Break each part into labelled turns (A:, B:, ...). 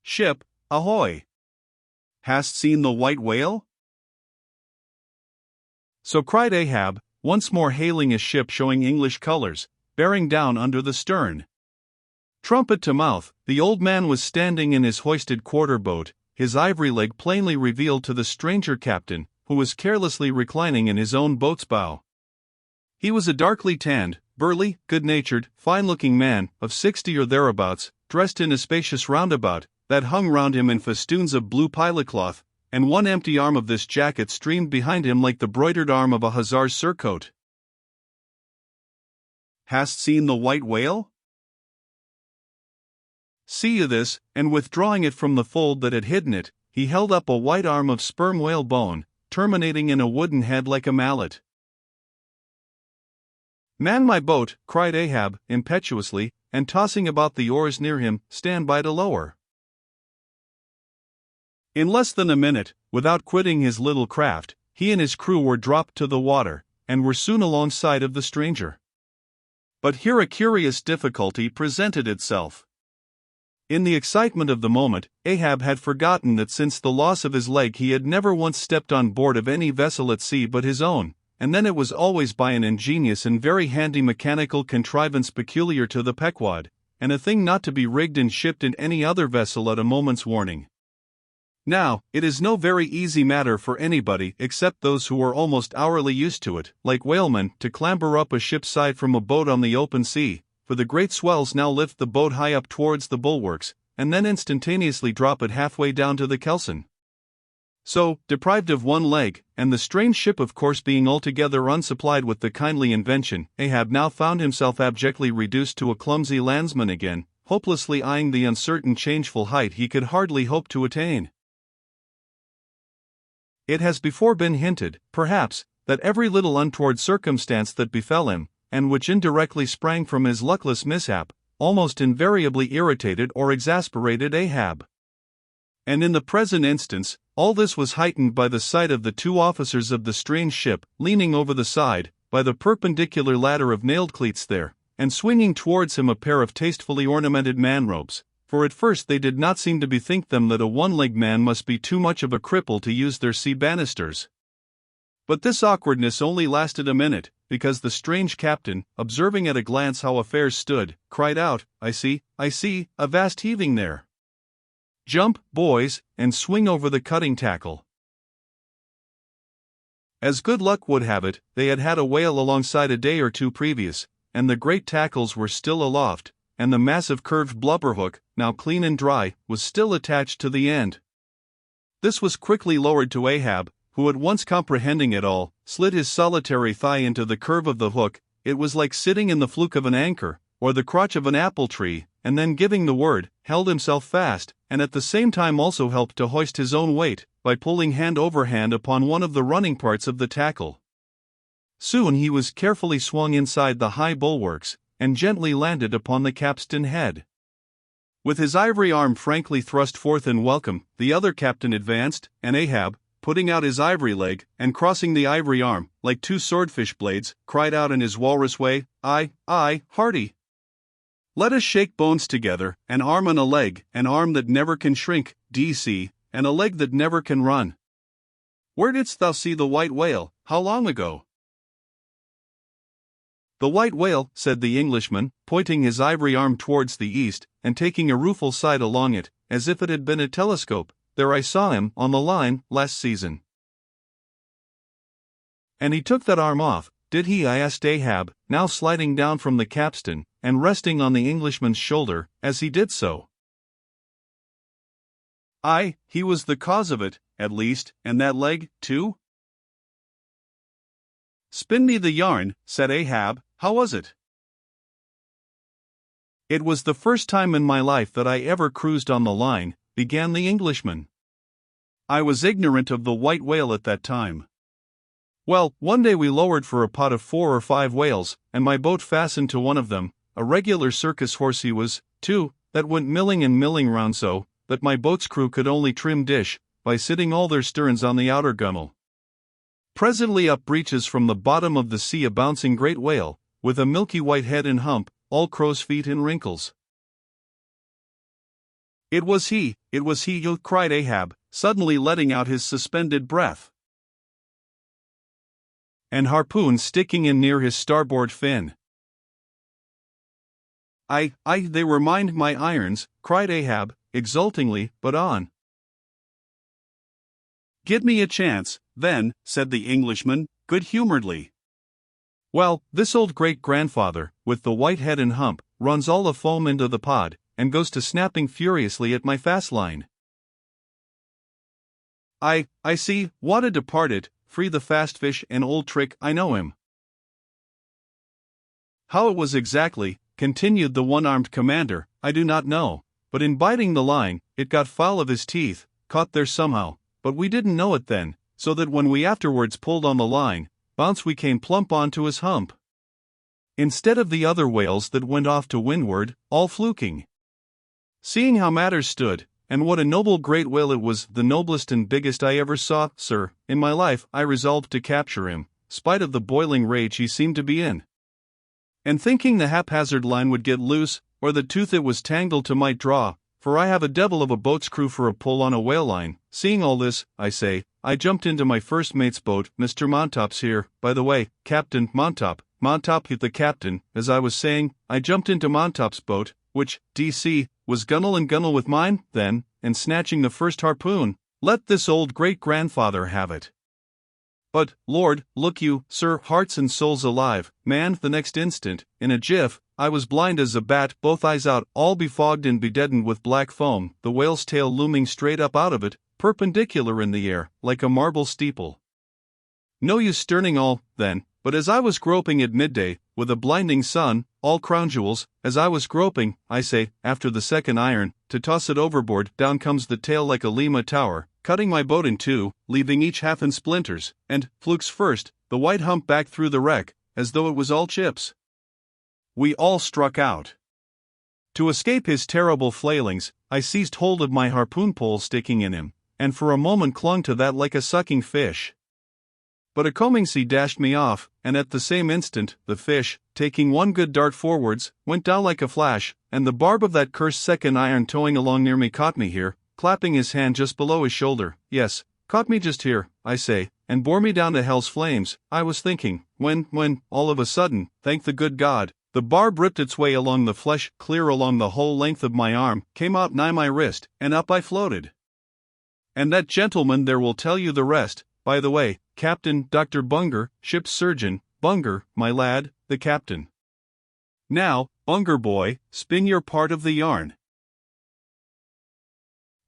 A: Ship, ahoy! Hast seen the white whale? So cried Ahab, once more hailing his ship showing English colors, bearing down under the stern. Trumpet to mouth, the old man was standing in his hoisted quarter-boat, his ivory leg plainly revealed to the stranger captain, who was carelessly reclining in his own boat's bow. He was a darkly tanned, burly, good-natured, fine-looking man, of 60 or thereabouts, dressed in a spacious roundabout, that hung round him in festoons of blue pilot-cloth, and one empty arm of this jacket streamed behind him like the broidered arm of a hussar's surcoat. Hast seen the white whale? See you this, and withdrawing it from the fold that had hidden it, he held up a white arm of sperm whale bone, terminating in a wooden head like a mallet. Man my boat, cried Ahab, impetuously, and tossing about the oars near him, stand by to lower. In less than a minute, without quitting his little craft, he and his crew were dropped to the water, and were soon alongside of the stranger. But here a curious difficulty presented itself. In the excitement of the moment, Ahab had forgotten that since the loss of his leg he had never once stepped on board of any vessel at sea but his own, and then it was always by an ingenious and very handy mechanical contrivance peculiar to the Pequod, and a thing not to be rigged and shipped in any other vessel at a moment's warning. Now, it is no very easy matter for anybody except those who are almost hourly used to it, like whalemen, to clamber up a ship's side from a boat on the open sea, for the great swells now lift the boat high up towards the bulwarks, and then instantaneously drop it halfway down to the kelson. So, deprived of one leg, and the strange ship of course being altogether unsupplied with the kindly invention, Ahab now found himself abjectly reduced to a clumsy landsman again, hopelessly eyeing the uncertain changeful height he could hardly hope to attain. It has before been hinted, perhaps, that every little untoward circumstance that befell him, and which indirectly sprang from his luckless mishap, almost invariably irritated or exasperated Ahab. And in the present instance, all this was heightened by the sight of the two officers of the strange ship, leaning over the side, by the perpendicular ladder of nailed cleats there, and swinging towards him a pair of tastefully ornamented man-ropes, for at first they did not seem to bethink them that a one-legged man must be too much of a cripple to use their sea banisters. But this awkwardness only lasted a minute, because the strange captain, observing at a glance how affairs stood, cried out, I see, a vast heaving there. Jump, boys, and swing over the cutting tackle." As good luck would have it, they had had a whale alongside a day or two previous, and the great tackles were still aloft, and the massive curved blubber hook, now clean and dry, was still attached to the end. This was quickly lowered to Ahab, who at once comprehending it all, slid his solitary thigh into the curve of the hook. It was like sitting in the fluke of an anchor, or the crotch of an apple tree, and then giving the word, held himself fast, and at the same time also helped to hoist his own weight, by pulling hand over hand upon one of the running parts of the tackle. Soon he was carefully swung inside the high bulwarks, and gently landed upon the capstan head. With his ivory arm frankly thrust forth in welcome, the other captain advanced, and Ahab, putting out his ivory leg, and crossing the ivory arm, like two swordfish blades, cried out in his walrus way, Aye, hearty! Let us shake bones together, an arm and a leg, an arm that never can shrink, D.C., and a leg that never can run. Where didst thou see the white whale, how long ago? The white whale, said the Englishman, pointing his ivory arm towards the east, and taking a rueful sight along it, as if it had been a telescope, there I saw him, on the line, last season. And he took that arm off, did he? I asked Ahab, now sliding down from the capstan, and resting on the Englishman's shoulder, as he did so. Aye, he was the cause of it, at least, and that leg, too? Spin me the yarn, said Ahab, how was it? It was the first time in my life that I ever cruised on the line, began the Englishman. I was ignorant of the white whale at that time. Well, one day we lowered for a pot of 4 or 5 whales, and my boat fastened to one of them. A regular circus horse he was, too, that went milling and milling round so, that my boat's crew could only trim dish, by sitting all their sterns on the outer gunwale. Presently up breaches from the bottom of the sea a bouncing great whale, with a milky white head and hump, all crow's feet and wrinkles. It was he, cried Ahab, suddenly letting out his suspended breath. And harpoon sticking in near his starboard fin. They remind my irons, cried Ahab, exultingly, but on. Give me a chance, then, said the Englishman, good-humoredly. Well, this old great-grandfather, with the white head and hump, runs all the foam into the pod, and goes to snapping furiously at my fast line. I see, what a departed, free the fast fish and old trick, I know him. How it was exactly, continued the one-armed commander, I do not know, but in biting the line, it got foul of his teeth, caught there somehow, but we didn't know it then, so that when we afterwards pulled on the line, bounce we came plump onto his hump. Instead of the other whales that went off to windward, all fluking. Seeing how matters stood, and what a noble great whale it was, the noblest and biggest I ever saw, sir, in my life, I resolved to capture him, spite of the boiling rage he seemed to be in. And thinking the haphazard line would get loose, or the tooth it was tangled to might draw, for I have a devil of a boat's crew for a pull on a whale line, seeing all this, I say, I jumped into my first mate's boat, Mr. Montop's here, by the way, Captain Montop the captain, as I was saying, I jumped into Montop's boat, which, D.C., was gunwale and gunwale with mine, then, and snatching the first harpoon, let this old great-grandfather have it. But, Lord, look you, sir, hearts and souls alive, man, the next instant, in a jiff, I was blind as a bat, both eyes out, all befogged and bedeadened with black foam, the whale's tail looming straight up out of it, perpendicular in the air, like a marble steeple. No use sterning all, then, but as I was groping at midday, with a blinding sun, all crown jewels, as I was groping, I say, after the second iron, to toss it overboard, down comes the tail like a Lima tower, cutting my boat in two, leaving each half in splinters, and, flukes first, the white hump back through the wreck, as though it was all chips. We all struck out. To escape his terrible flailings, I seized hold of my harpoon pole sticking in him, and for a moment clung to that like a sucking fish. But a combing sea dashed me off, and at the same instant, the fish, taking one good dart forwards, went down like a flash, and the barb of that cursed second iron towing along near me caught me here, clapping his hand just below his shoulder, yes, caught me just here, I say, and bore me down to hell's flames, I was thinking, when, all of a sudden, thank the good God, the barb ripped its way along the flesh, clear along the whole length of my arm, came out nigh my wrist, and up I floated. And that gentleman there will tell you the rest, by the way, Captain Dr. Bunger, ship's surgeon, Bunger, my lad, the captain. Now, Bunger boy, spin your part of the yarn.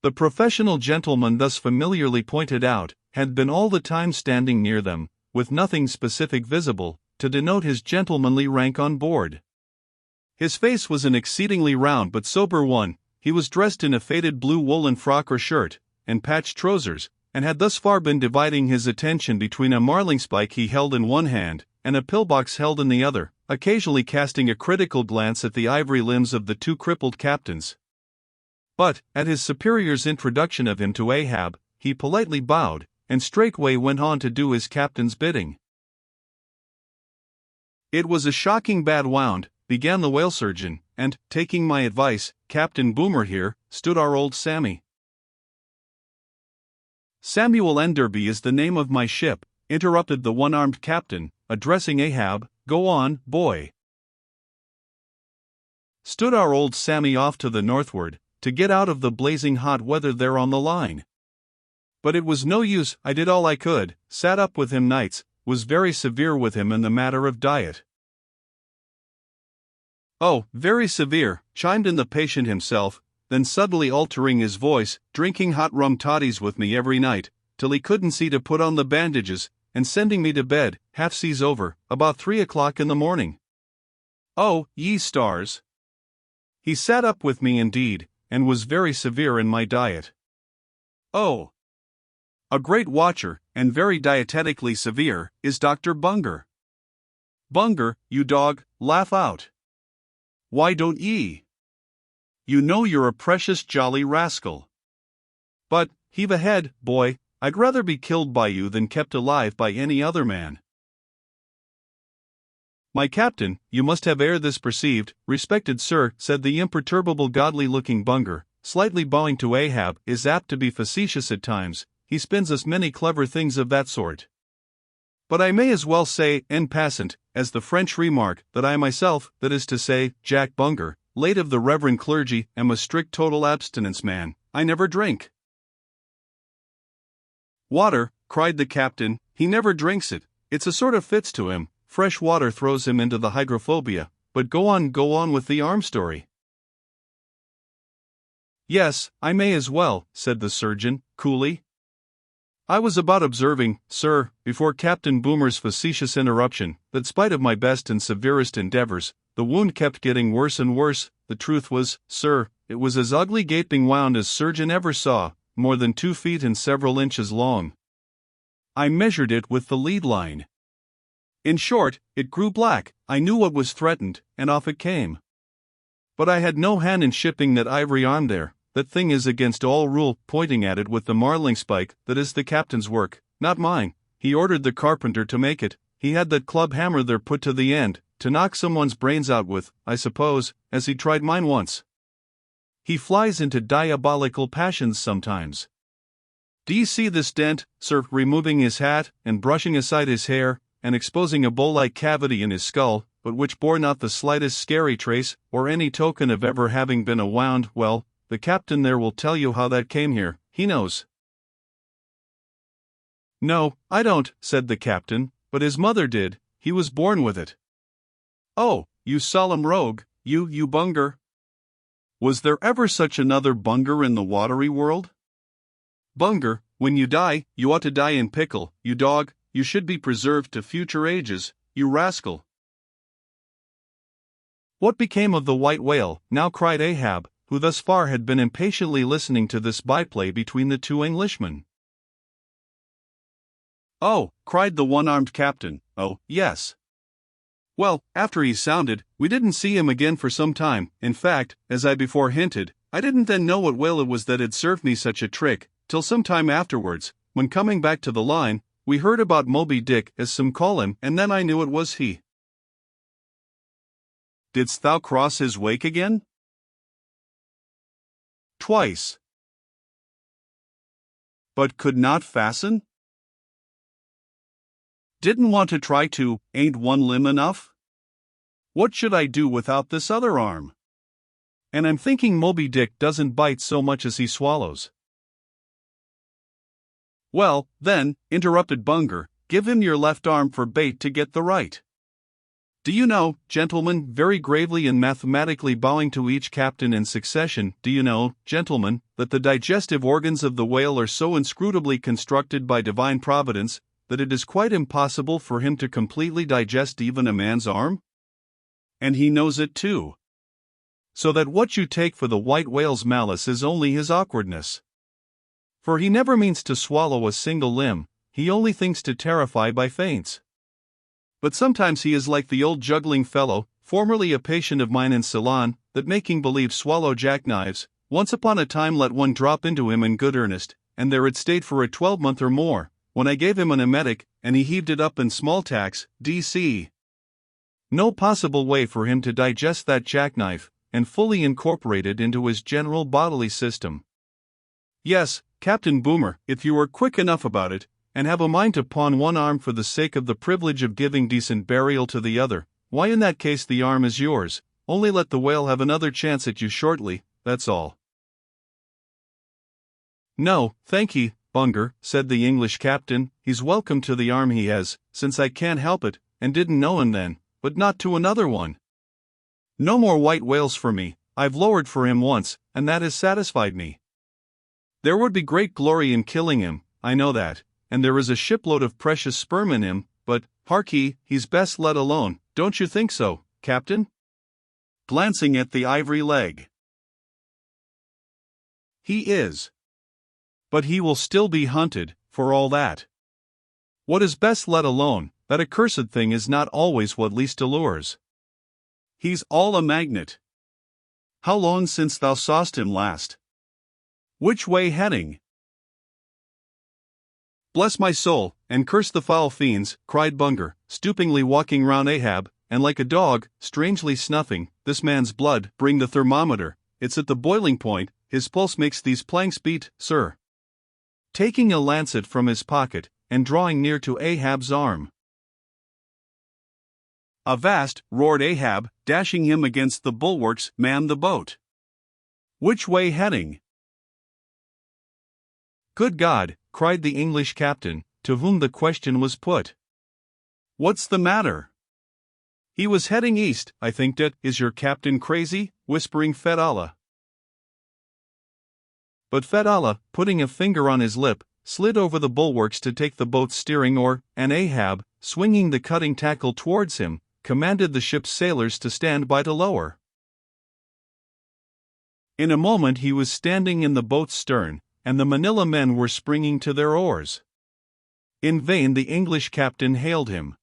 A: The professional gentleman thus familiarly pointed out, had been all the time standing near them, with nothing specific visible, to denote his gentlemanly rank on board. His face was an exceedingly round but sober one, he was dressed in a faded blue woolen frock or shirt, and patched trousers, and had thus far been dividing his attention between a marling-spike he held in one hand, and a pillbox held in the other, occasionally casting a critical glance at the ivory limbs of the two crippled captains. But, at his superior's introduction of him to Ahab, he politely bowed, and straightway went on to do his captain's bidding. It was a shocking bad wound, began the whale surgeon, and, taking my advice, Captain Boomer here, stood our old Sammy. Samuel Enderby is the name of my ship, interrupted the one-armed captain, addressing Ahab, go on, boy. Stood our old Sammy off to the northward, to get out of the blazing hot weather there on the line. But it was no use, I did all I could, sat up with him nights, was very severe with him in the matter of diet. Oh, very severe, chimed in the patient himself, then suddenly altering his voice, drinking hot rum toddies with me every night, till he couldn't see to put on the bandages, and sending me to bed, half seas over, about 3 o'clock in the morning. Oh, ye stars! He sat up with me indeed, and was very severe in my diet. Oh! A great watcher, and very dietetically severe, is Dr. Bunger. Bunger, you dog, laugh out. Why don't ye? You know you're a precious jolly rascal. But, heave ahead, boy, I'd rather be killed by you than kept alive by any other man. My captain, you must have ere this perceived, respected sir, said the imperturbable godly-looking Bunger, slightly bowing to Ahab, is apt to be facetious at times. He spins us many clever things of that sort. But I may as well say, en passant, as the French remark, that I myself, that is to say, Jack Bunger, late of the reverend clergy, am a strict total abstinence man. I never drink water, cried the captain. He never drinks it. It's a sort of fits to him. Fresh water throws him into the hydrophobia. But go on with the arm story. Yes, I may as well, said the surgeon, coolly. I was about observing, sir, before Captain Boomer's facetious interruption, that spite of my best and severest endeavors, the wound kept getting worse and worse. The truth was, sir, it was as ugly gaping wound as surgeon ever saw, more than 2 feet and several inches long. I measured it with the lead line. In short, it grew black. I knew what was threatened, and off it came. But I had no hand in shipping that ivory arm there. That thing is against all rule, pointing at it with the marling spike. That is the captain's work, not mine. He ordered the carpenter to make it. He had that club hammer there put to the end, to knock someone's brains out with, I suppose, as he tried mine once. He flies into diabolical passions sometimes. Do you see this dent, sir, removing his hat, and brushing aside his hair, and exposing a bowl-like cavity in his skull, but which bore not the slightest scary trace, or any token of ever having been a wound? Well, the captain there will tell you how that came here. He knows. No, I don't, said the captain, but his mother did. He was born with it. Oh, you solemn rogue, you Bunger. Was there ever such another Bunger in the watery world? Bunger, when you die, you ought to die in pickle, you dog. You should be preserved to future ages, you rascal. What became of the white whale? Now cried Ahab, who thus far had been impatiently listening to this byplay between the two Englishmen. Oh, cried the one-armed captain, oh, yes. Well, after he sounded, we didn't see him again for some time. In fact, as I before hinted, I didn't then know what whale it was that had served me such a trick, till some time afterwards, when coming back to the line, we heard about Moby-Dick, as some call him, and then I knew it was he. Didst thou cross his wake again? Twice. But could not fasten? Didn't want to try to, ain't one limb enough? What should I do without this other arm? And I'm thinking Moby-Dick doesn't bite so much as he swallows. Well, then, interrupted Bunger, give him your left arm for bait to get the right. Do you know, gentlemen, very gravely and mathematically bowing to each captain in succession, do you know, gentlemen, that the digestive organs of the whale are so inscrutably constructed by divine providence, that it is quite impossible for him to completely digest even a man's arm? And he knows it too. So that what you take for the white whale's malice is only his awkwardness. For he never means to swallow a single limb, he only thinks to terrify by feints. But sometimes he is like the old juggling fellow, formerly a patient of mine in Ceylon, that making believe swallow jackknives, once upon a time let one drop into him in good earnest, and there it stayed for a 12-month or more, when I gave him an emetic, and he heaved it up in small tacks, D.C. No possible way for him to digest that jackknife, and fully incorporate it into his general bodily system. Yes, Captain Boomer, if you were quick enough about it, and have a mind to pawn one arm for the sake of the privilege of giving decent burial to the other, why in that case the arm is yours, only let the whale have another chance at you shortly, that's all. No, thank ye, Bunger, said the English captain, he's welcome to the arm he has, since I can't help it, and didn't know him then, but not to another one. No more white whales for me, I've lowered for him once, and that has satisfied me. There would be great glory in killing him, I know that, and there is a shipload of precious sperm in him, but, hark ye, he's best let alone, don't you think so, Captain? Glancing at the ivory leg. He is. But he will still be hunted, for all that. What is best let alone, that accursed thing is not always what least allures. He's all a magnet. How long since thou saw'st him last? Which way heading? Bless my soul, and curse the foul fiends, cried Bunger, stoopingly walking round Ahab, and like a dog, strangely snuffing, this man's blood, bring the thermometer, it's at the boiling point, his pulse makes these planks beat, sir." Taking a lancet from his pocket, and drawing near to Ahab's arm. "Avast!" roared Ahab, dashing him against the bulwarks. "Man the boat." "Which way heading?" "Good God!" cried the English captain, to whom the question was put. "What's the matter?" "He was heading east, I think. That is your captain crazy?" whispering Fedallah. But Fedallah, putting a finger on his lip, slid over the bulwarks to take the boat's steering oar, and Ahab, swinging the cutting tackle towards him, commanded the ship's sailors to stand by to lower. In a moment he was standing in the boat's stern, and the Manila men were springing to their oars. In vain the English captain hailed him.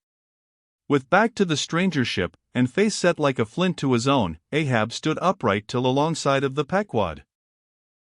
A: With back to the stranger ship, and face set like a flint to his own, Ahab stood upright till alongside of the Pequod.